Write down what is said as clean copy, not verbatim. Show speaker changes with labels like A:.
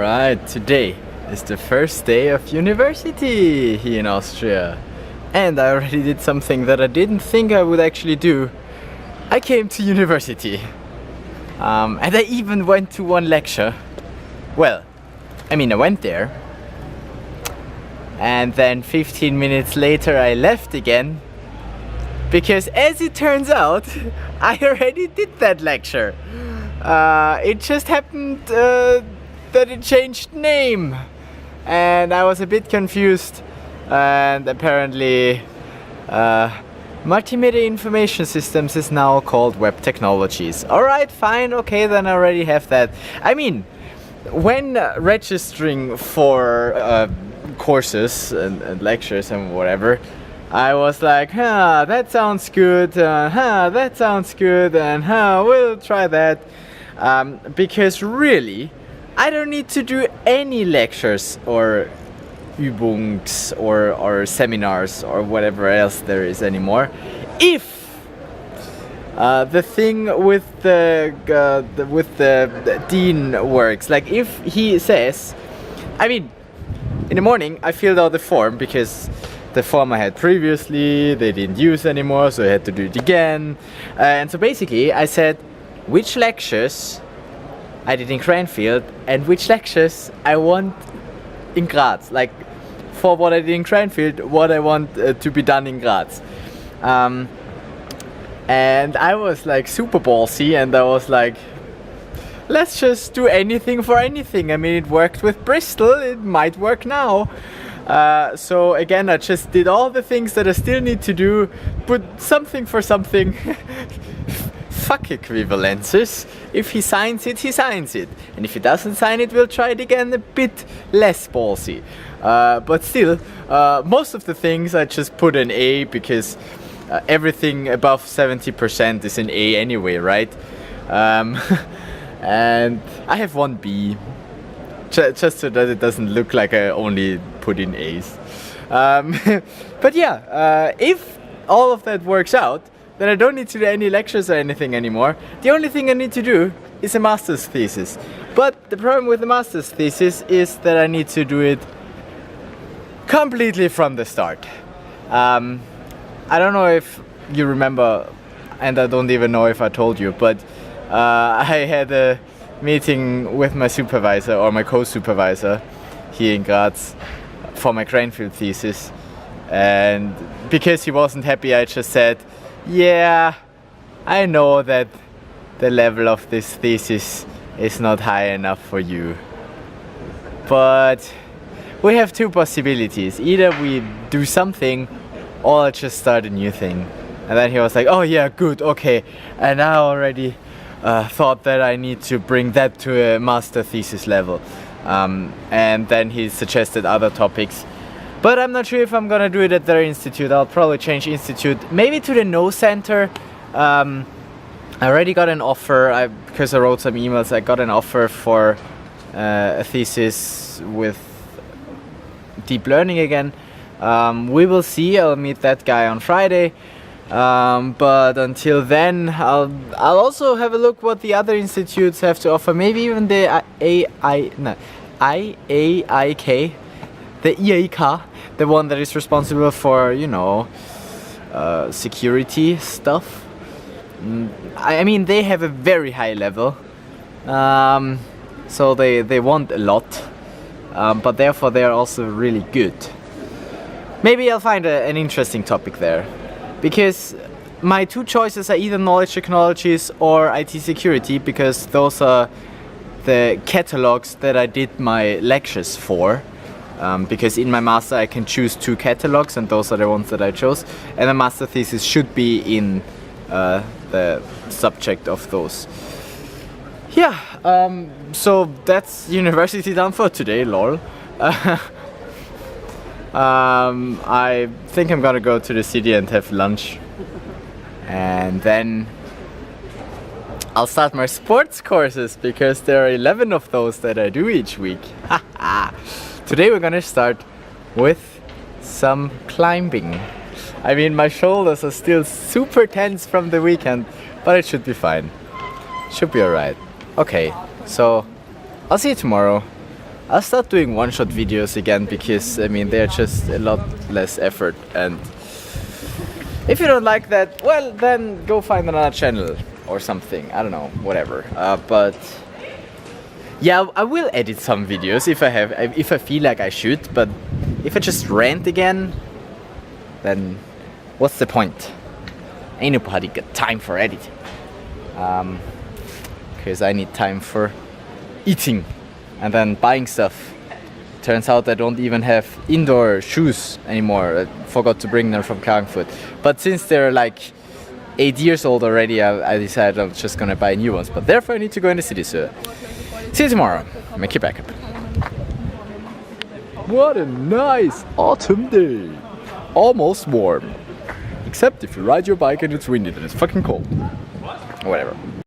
A: Alright, today is the first day of university here in Austria. And I already did something that I didn't think I would actually do. I came to university. And I even went to one lecture. Well, I went there. And then 15 minutes later I left again. Because as it turns out, I already did that lecture. It just happened that it changed name. And I was a bit confused. And apparently Multimedia Information Systems is now called Web Technologies. Alright, fine, okay, then I already have that. When registering for courses and lectures and whatever, I was like, that sounds good, that sounds good, and we'll try that. Because really, I don't need to do any lectures or Übungs or seminars or whatever else there is anymore. If the thing with the dean works, like if he says, in the morning I filled out the form because the form I had previously they didn't use anymore, so I had to do it again. And so basically I said which lectures I did in Cranfield and which lectures I want in Graz. Like for what I did in Cranfield, what I want to be done in Graz. And I was like super ballsy and I was like, let's just do anything for anything. It worked with Bristol, it might work now. So again, I just did all the things that I still need to do, put something for something. Fuck equivalences. If he signs it, he signs it. And if he doesn't sign it, we'll try it again a bit less ballsy. But still, most of the things I just put an A because everything above 70% is an A anyway, right? And I have one B. Just so that it doesn't look like I only put in A's. But yeah, if all of that works out, then I don't need to do any lectures or anything anymore. The only thing I need to do is a master's thesis. But the problem with the master's thesis is that I need to do it completely from the start. I don't know if you remember, and I don't even know if I told you, but I had a meeting with my supervisor or my co-supervisor here in Graz for my Cranfield thesis, and because he wasn't happy, I just said, yeah, I know that the level of this thesis is not high enough for you, but we have two possibilities. Either we do something or I'll just start a new thing. And then he was like, oh yeah, good, okay. And I already thought that I need to bring that to a master thesis level. And then he suggested other topics. But I'm not sure if I'm gonna do it at their institute. I'll probably change institute, maybe to the No Center. I already got an offer, because I wrote some emails, I got an offer for a thesis with deep learning again. We will see, I'll meet that guy on Friday. But until then, I'll also have a look what the other institutes have to offer. Maybe even the IAIK, the IAIK, the one that is responsible for, security stuff. They have a very high level, so they want a lot, but therefore they are also really good. Maybe I'll find an interesting topic there, because my two choices are either knowledge technologies or IT security, because those are the catalogs that I did my lectures for. Because in my master I can choose two catalogs, and those are the ones that I chose, and the master thesis should be in the subject of those. Yeah, so that's university done for today, lol. I think I'm gonna go to the city and have lunch, and then I'll start my sports courses, because there are 11 of those that I do each week. Today we're gonna start with some climbing. My shoulders are still super tense from the weekend, but it should be fine. Should be alright. Okay, so I'll see you tomorrow. I'll start doing one-shot videos again because I mean they're just a lot less effort, and if you don't like that, well then go find another channel or something. I don't know, whatever. But yeah, I will edit some videos if I feel like I should. But if I just rant again, then what's the point? Ain't nobody got time for editing. Because I need time for eating and then buying stuff. Turns out I don't even have indoor shoes anymore. I forgot to bring them from Klagenfurt. But since they're like 8 years old already, I decided I'm just gonna buy new ones. But therefore I need to go in the city, so see you tomorrow. Make your backup. What a nice autumn day. Almost warm. Except if you ride your bike and it's windy, then it's fucking cold. Whatever.